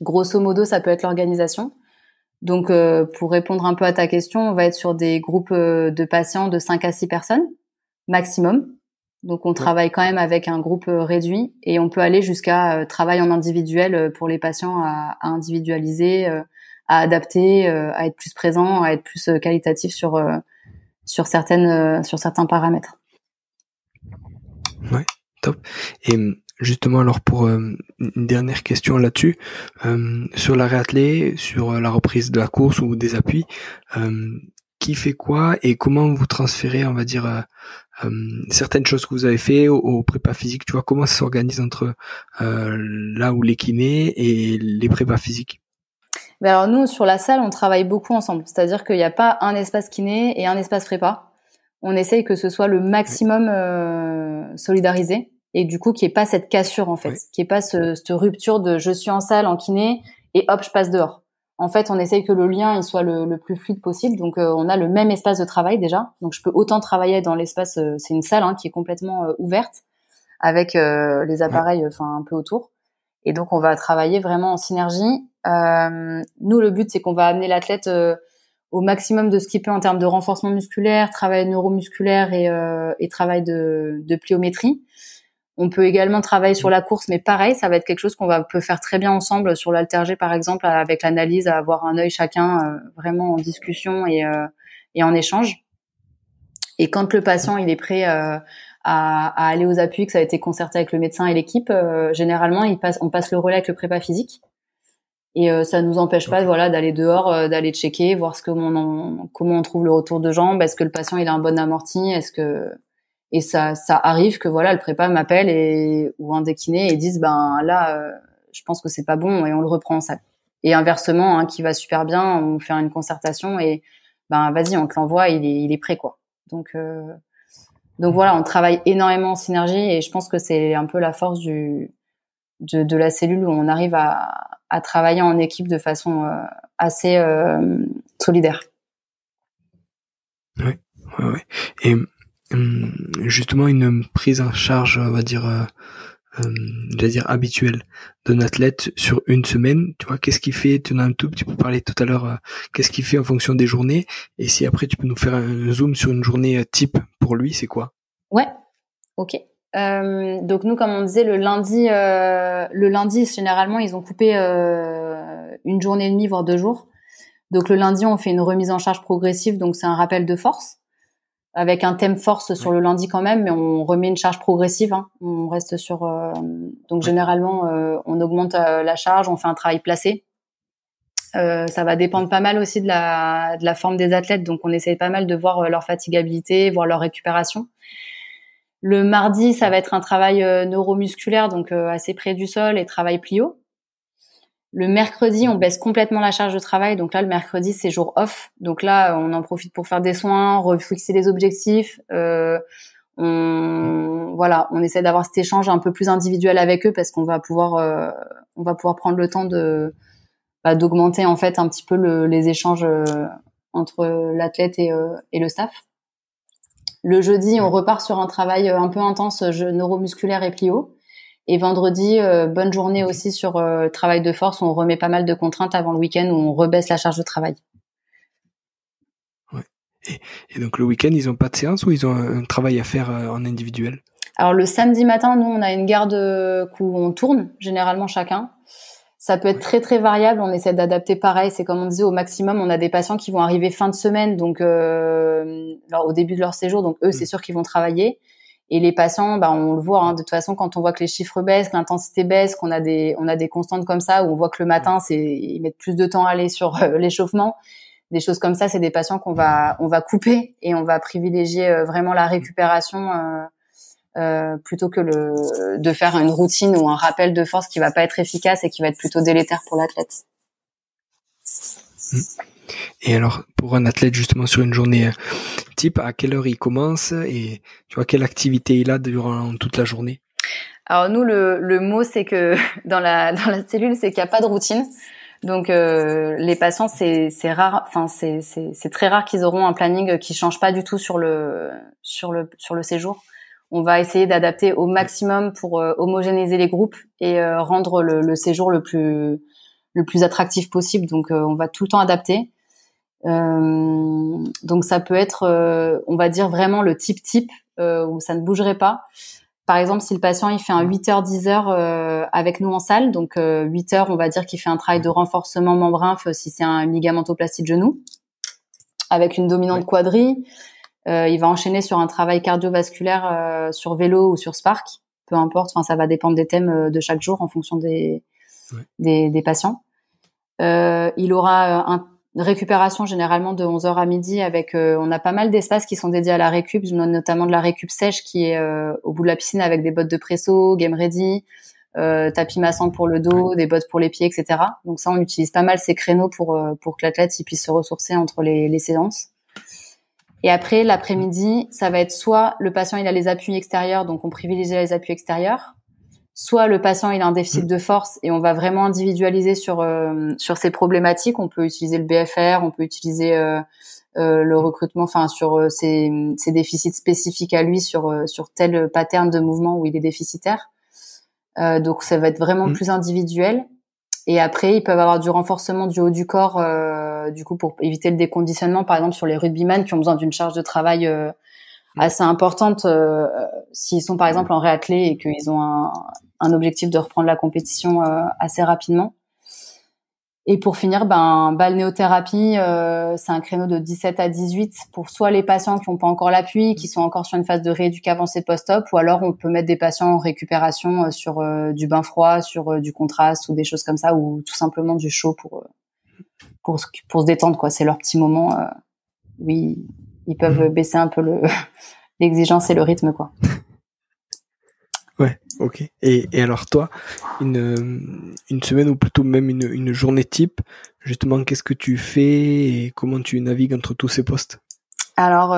Grosso modo, ça peut être l'organisation. Donc pour répondre un peu à ta question, on va être sur des groupes de patients de 5 à 6 personnes maximum. Donc on travaille quand même avec un groupe réduit et on peut aller jusqu'à travail en individuel pour les patients à individualiser, à adapter, à être plus présent, à être plus qualitatif sur certains paramètres. Ouais, top. Et justement, alors pour une dernière question là-dessus, sur l'arrêt attelé, sur la reprise de la course ou des appuis, qui fait quoi et comment vous transférez, on va dire, certaines choses que vous avez fait au prépa physique, tu vois, comment ça s'organise entre là où les kinés et les prépas physiques? Mais alors nous, sur la salle, on travaille beaucoup ensemble. C'est-à-dire qu'il n'y a pas un espace kiné et un espace prépa. On essaye que ce soit le maximum solidarisé et du coup qu'il n'y ait pas cette cassure en fait, qu'il n'y ait pas cette rupture de je suis en salle en kiné et hop je passe dehors. En fait, on essaye que le lien il soit le plus fluide possible. Donc on a le même espace de travail déjà. Donc je peux autant travailler dans l'espace, c'est une salle qui est complètement ouverte avec les appareils un peu autour. Et donc on va travailler vraiment en synergie. Nous le but c'est qu'on va amener l'athlète au maximum de ce qu'il peut en termes de renforcement musculaire, travail neuromusculaire et travail de pliométrie. On peut également travailler sur la course, mais pareil, ça va être quelque chose peut faire très bien ensemble sur l'haltérgé par exemple, avec l'analyse, à avoir un œil chacun vraiment en discussion et en échange. Et quand le patient il est prêt à aller aux appuis, que ça a été concerté avec le médecin et l'équipe, généralement on passe le relais avec le prépa physique. Et ça nous empêche pas d'aller dehors, d'aller checker, voir comment on trouve le retour de jambes, est-ce que le patient il a un bon amorti, et ça arrive que le prépa m'appelle ou un des kinés et disent je pense que c'est pas bon et on le reprend en salle. Et inversement, qui va super bien, on fait une concertation et vas-y, on te l'envoie, il est prêt quoi. Donc voilà, on travaille énormément en synergie et je pense que c'est un peu la force de la cellule où on arrive à travailler en équipe de façon assez solidaire. Ouais. Et justement, une prise en charge, on va dire, habituelle d'un athlète sur une semaine, tu vois, qu'est-ce qu'il fait? Tu en as un tout petit peu parlé tout à l'heure, qu'est-ce qu'il fait en fonction des journées? Et si après tu peux nous faire un zoom sur une journée type pour lui, c'est quoi? Ouais, ok. Donc nous, comme on disait, le lundi, généralement, ils ont coupé une journée et demie, voire 2 jours. Donc le lundi, on fait une remise en charge progressive, donc c'est un rappel de force, avec un thème force sur le lundi quand même, mais on remet une charge progressive. On reste sur... donc généralement, on augmente la charge, on fait un travail placé. Ça va dépendre pas mal aussi de la forme des athlètes, donc on essaye pas mal de voir leur fatigabilité, voir leur récupération. Le mardi, ça va être un travail neuromusculaire, donc assez près du sol et travail plio. Le mercredi, on baisse complètement la charge de travail. Donc là, le mercredi, c'est jour off. Donc là, on en profite pour faire des soins, refixer les objectifs. On essaie d'avoir cet échange un peu plus individuel avec eux parce qu'on va pouvoir prendre le temps d'augmenter en fait un petit peu les échanges entre l'athlète et le staff. Le jeudi, on repart sur un travail un peu intense, neuromusculaire et plio. Et vendredi, bonne journée aussi sur travail de force. On remet pas mal de contraintes avant le week-end où on rebaisse la charge de travail. Ouais. Et donc le week-end, ils n'ont pas de séance ou ils ont un travail à faire en individuel? Alors le samedi matin, nous, on a une garde où on tourne, généralement chacun. Ça peut être très très variable, on essaie d'adapter pareil, c'est comme on disait au maximum, on a des patients qui vont arriver fin de semaine, donc au début de leur séjour, donc eux c'est sûr qu'ils vont travailler. Et les patients, on le voit, de toute façon quand on voit que les chiffres baissent, que l'intensité baisse, qu'on a des constantes comme ça, où on voit que le matin ils mettent plus de temps à aller sur l'échauffement, des choses comme ça, c'est des patients on va couper et on va privilégier vraiment la récupération. Plutôt que de faire une routine ou un rappel de force qui va pas être efficace et qui va être plutôt délétère pour l'athlète. Et alors, pour un athlète justement sur une journée type, à quelle heure il commence et tu vois quelle activité il a durant toute la journée? Alors nous, le mot c'est que dans la cellule, c'est qu'il n'y a pas de routine. Donc les patients, c'est rare, c'est très rare qu'ils auront un planning qui change pas du tout sur le séjour. On va essayer d'adapter au maximum pour homogénéiser les groupes et rendre le séjour le plus attractif possible. Donc on va tout le temps adapter. Donc ça peut être, on va dire vraiment le type où ça ne bougerait pas. Par exemple, si le patient il fait un 8h 10h avec nous en salle, donc 8h, on va dire qu'il fait un travail de renforcement membrin si c'est une ligamentoplastie de genou avec une dominante quadri, il va enchaîner sur un travail cardiovasculaire sur vélo ou sur Spark, peu importe, enfin ça va dépendre des thèmes de chaque jour en fonction des patients. Il aura une récupération généralement de 11h à midi avec on a pas mal d'espaces qui sont dédiés à la récup, notamment de la récup sèche qui est au bout de la piscine avec des bottes de presso, game ready, tapis massant pour le dos, des bottes pour les pieds, etc. Donc ça on utilise pas mal ces créneaux pour que l'athlète il puisse se ressourcer entre les séances. Et après l'après-midi, ça va être soit le patient il a les appuis extérieurs, donc on privilégie les appuis extérieurs, soit le patient il a un déficit de force et on va vraiment individualiser sur ces problématiques. On peut utiliser le BFR, on peut utiliser le recrutement, enfin sur ces déficits spécifiques à lui sur tel pattern de mouvement où il est déficitaire. Donc ça va être vraiment plus individuel. Et après ils peuvent avoir du renforcement du haut du corps, du coup pour éviter le déconditionnement, par exemple sur les rugbyman qui ont besoin d'une charge de travail assez importante s'ils sont par exemple en réathlé et qu'ils ont un objectif de reprendre la compétition assez rapidement. Et pour finir, balnéothérapie, c'est un créneau de 17 à 18 pour soit les patients qui n'ont pas encore l'appui, qui sont encore sur une phase de rééduc avancée post-op, ou alors on peut mettre des patients en récupération sur du bain froid, sur du contraste ou des choses comme ça, ou tout simplement du chaud pour se détendre, quoi. C'est leur petit moment où ils peuvent baisser un peu l'exigence et le rythme, quoi. Ouais, ok. Et alors toi, une semaine ou plutôt même une journée type, justement, qu'est-ce que tu fais et comment tu navigues entre tous ces postes? Alors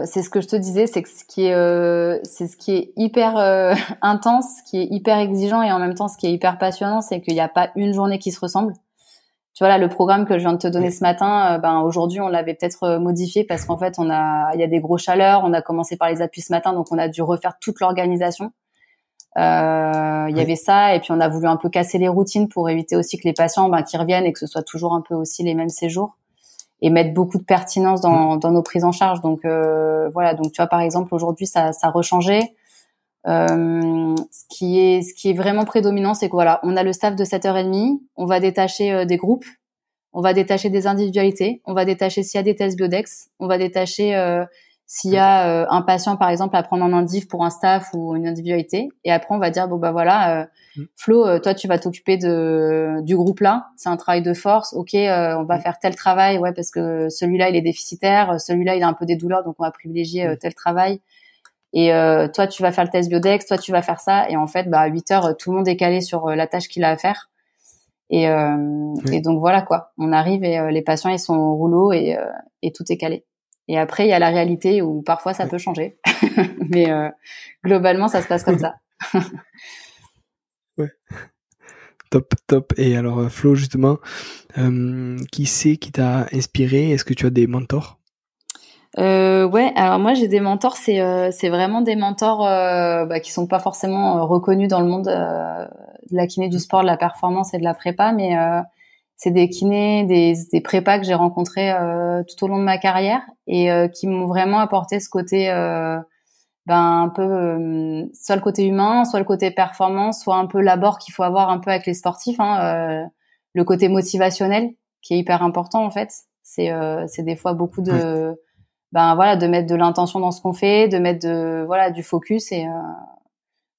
c'est ce que je te disais, c'est que ce qui est hyper intense, ce qui est hyper exigeant et en même temps ce qui est hyper passionnant, c'est qu'il n'y a pas une journée qui se ressemble. Tu vois là, le programme que je viens de te donner ce matin, aujourd'hui on l'avait peut-être modifié parce qu'en fait il y a des gros chaleurs, on a commencé par les appuis ce matin, donc on a dû refaire toute l'organisation. Il y avait ça, et puis on a voulu un peu casser les routines pour éviter aussi que les patients qui reviennent et que ce soit toujours un peu aussi les mêmes séjours, et mettre beaucoup de pertinence dans nos prises en charge. Donc voilà, donc tu vois par exemple aujourd'hui ça a rechangé. Ce qui est vraiment prédominant, c'est que voilà, on a le staff de 7h30, on va détacher des groupes, on va détacher des individualités, on va détacher s'il y a des tests biodex, on va détacher s'il y a un patient par exemple à prendre en indiv pour un staff ou une individualité, et après on va dire Flo, toi tu vas t'occuper du groupe là, c'est un travail de force, ok, on va faire tel travail, ouais, parce que celui-là il est déficitaire, celui-là il a un peu des douleurs, donc on va privilégier tel travail. Et toi tu vas faire le test biodex, toi tu vas faire ça, et en fait à 8h tout le monde est calé sur la tâche qu'il a à faire. Et donc voilà quoi, on arrive et les patients ils sont au rouleau et tout est calé. Et après il y a la réalité où parfois ça peut changer, mais globalement ça se passe comme ça. Ouais. Top. Et alors Flo, justement, qui c'est qui t'a inspiré? Est-ce que tu as des mentors? Ouais, alors moi j'ai des mentors, c'est vraiment des mentors qui sont pas forcément reconnus dans le monde de la kiné, du sport, de la performance et de la prépa, mais c'est des kinés, des prépas que j'ai rencontrés tout au long de ma carrière et qui m'ont vraiment apporté ce côté un peu soit le côté humain, soit le côté performance, soit un peu l'abord qu'il faut avoir un peu avec les sportifs, le côté motivationnel qui est hyper important en fait. C'est des fois beaucoup de de mettre de l'intention dans ce qu'on fait, de mettre du focus et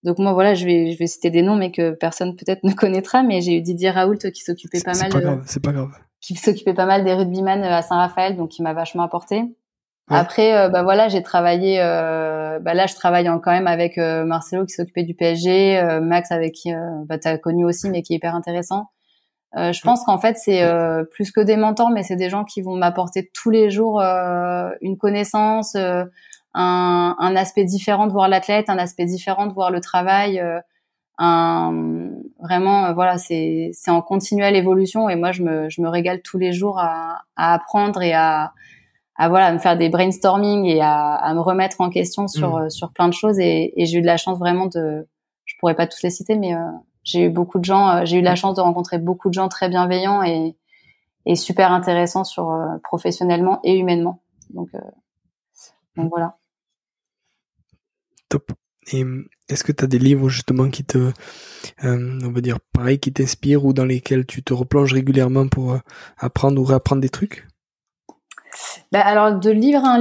donc moi voilà, je vais citer des noms mais que personne peut-être ne connaîtra, mais j'ai eu Didier Raoult qui s'occupait pas mal c'est pas grave. Qui s'occupait pas mal des rugbyman à Saint-Raphaël, donc qui m'a vachement apporté. Ouais. Après j'ai travaillé là je travaille quand même avec Marcelo qui s'occupait du PSG, Max avec qui t'as connu aussi mais qui est hyper intéressant. Je pense qu'en fait c'est plus que des mentors, mais c'est des gens qui vont m'apporter tous les jours une connaissance, un aspect différent de voir l'athlète, un aspect différent de voir le travail, c'est en continuelle évolution, et moi je me régale tous les jours à apprendre et à me faire des brainstorming et à me remettre en question sur plein de choses, et j'ai eu de la chance vraiment je pourrais pas tous les citer, mais j'ai eu beaucoup de gens, j'ai eu la chance de rencontrer beaucoup de gens très bienveillants et et super intéressant professionnellement et humainement. Donc voilà. Top. Et est-ce que tu as des livres justement qui te, on va dire pareil, qui t'inspirent ou dans lesquels tu te replonges régulièrement pour apprendre ou réapprendre des trucs? Alors de lire un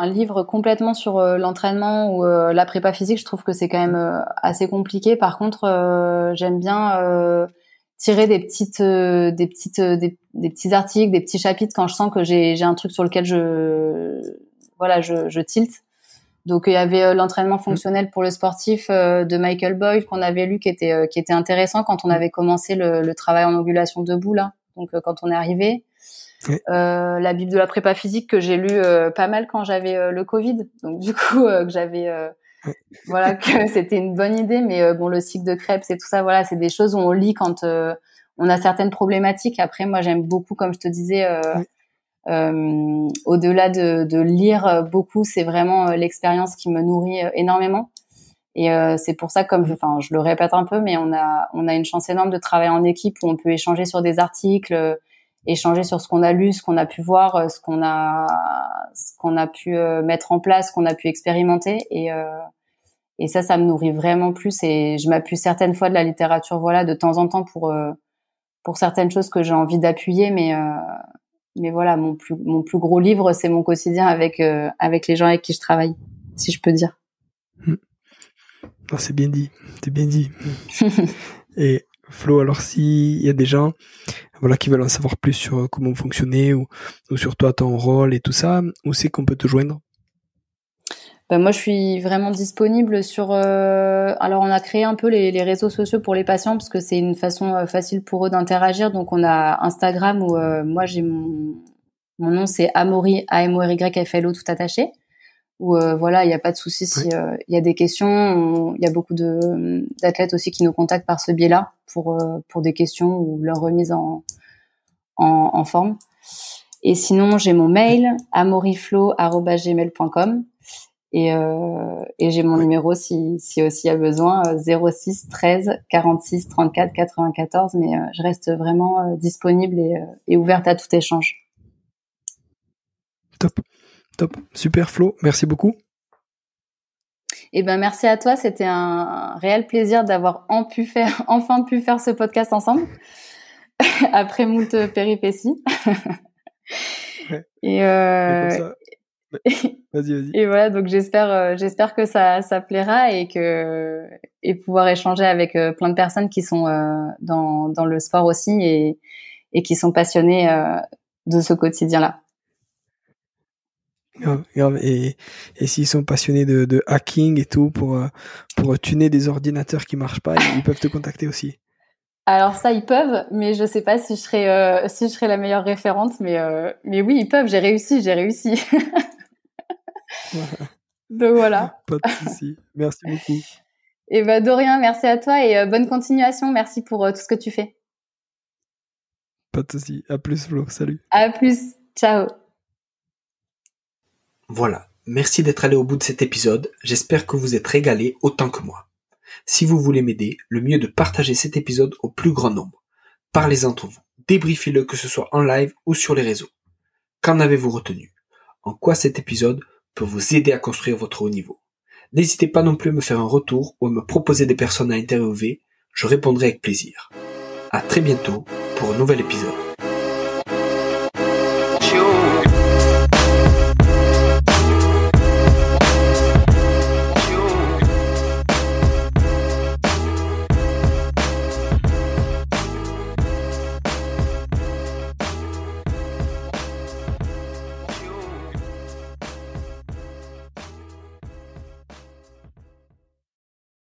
livre complètement sur l'entraînement ou la prépa physique, je trouve que c'est quand même assez compliqué. Par contre, j'aime bien tirer des petits articles, des petits chapitres quand je sens que j'ai un truc sur lequel je tilte. Donc il y avait l'entraînement fonctionnel pour le sportif de Michael Boyle qu'on avait lu, qui était intéressant quand on avait commencé le travail en angulation debout là. Donc quand on est arrivé. Oui. La Bible de la prépa physique que j'ai lu pas mal quand j'avais le Covid. Donc du coup que j'avais voilà, que c'était une bonne idée, mais bon, le cycle de Krebs et tout ça, voilà, c'est des choses où on lit quand on a certaines problématiques. Après, moi, j'aime beaucoup, comme je te disais, au-delà de lire beaucoup, c'est vraiment l'expérience qui me nourrit énormément. Et c'est pour ça, je le répète un peu, mais on a une chance énorme de travailler en équipe où on peut échanger sur des articles, échanger sur ce qu'on a lu, ce qu'on a pu voir, ce qu'on a pu mettre en place, ce qu'on a pu expérimenter. Et ça me nourrit vraiment plus. Et je m'appuie certaines fois de la littérature, voilà, de temps en temps pour certaines choses que j'ai envie d'appuyer, mais voilà, mon plus gros livre, c'est mon quotidien avec les gens avec qui je travaille, si je peux dire. Oh, c'est bien dit. Et Flo, alors s'il y a des gens, voilà, qui veulent en savoir plus sur comment fonctionner ou sur toi, ton rôle et tout ça, où c'est qu'on peut te joindre? Moi, je suis vraiment disponible sur. Alors, on a créé un peu les réseaux sociaux pour les patients parce que c'est une façon facile pour eux d'interagir. Donc, on a Instagram où moi j'ai mon nom, c'est Amaury, AMORYFLO tout attaché. Où voilà, il n'y a pas de souci si il y a des questions. Il y a beaucoup d'athlètes aussi qui nous contactent par ce biais-là pour des questions ou leur remise en forme. Et sinon, j'ai mon mail amoryflo@gmail.com. Et j'ai mon numéro si aussi il y a besoin, 06 13 46 34 94, mais je reste vraiment disponible et ouverte à tout échange. Top, super Flo, merci beaucoup. Merci à toi, c'était un réel plaisir d'avoir enfin pu faire ce podcast ensemble après moult péripéties. Ouais. Et comme ça. Vas-y. Et voilà, donc j'espère que ça plaira et pouvoir échanger avec plein de personnes qui sont dans le sport aussi et qui sont passionnées de ce quotidien-là. Grave. Et s'ils sont passionnés de hacking et tout pour tuner des ordinateurs qui marchent pas, ils peuvent te contacter aussi. Alors ça, ils peuvent, mais je sais pas si je serai la meilleure référente, mais oui, ils peuvent. J'ai réussi. Donc voilà. Pas de souci. Merci beaucoup. Et de rien, merci à toi et bonne continuation. Merci pour tout ce que tu fais. Pas de souci. À plus Flo. Salut. À plus. Ciao. Voilà. Merci d'être allé au bout de cet épisode. J'espère que vous êtes régalés autant que moi. Si vous voulez m'aider, le mieux est de partager cet épisode au plus grand nombre. Parlez entre vous. Débriefez-le, que ce soit en live ou sur les réseaux. Qu'en avez-vous retenu? En quoi cet épisode peut vous aider à construire votre haut niveau? N'hésitez pas non plus à me faire un retour ou à me proposer des personnes à interviewer. Je répondrai avec plaisir. À très bientôt pour un nouvel épisode.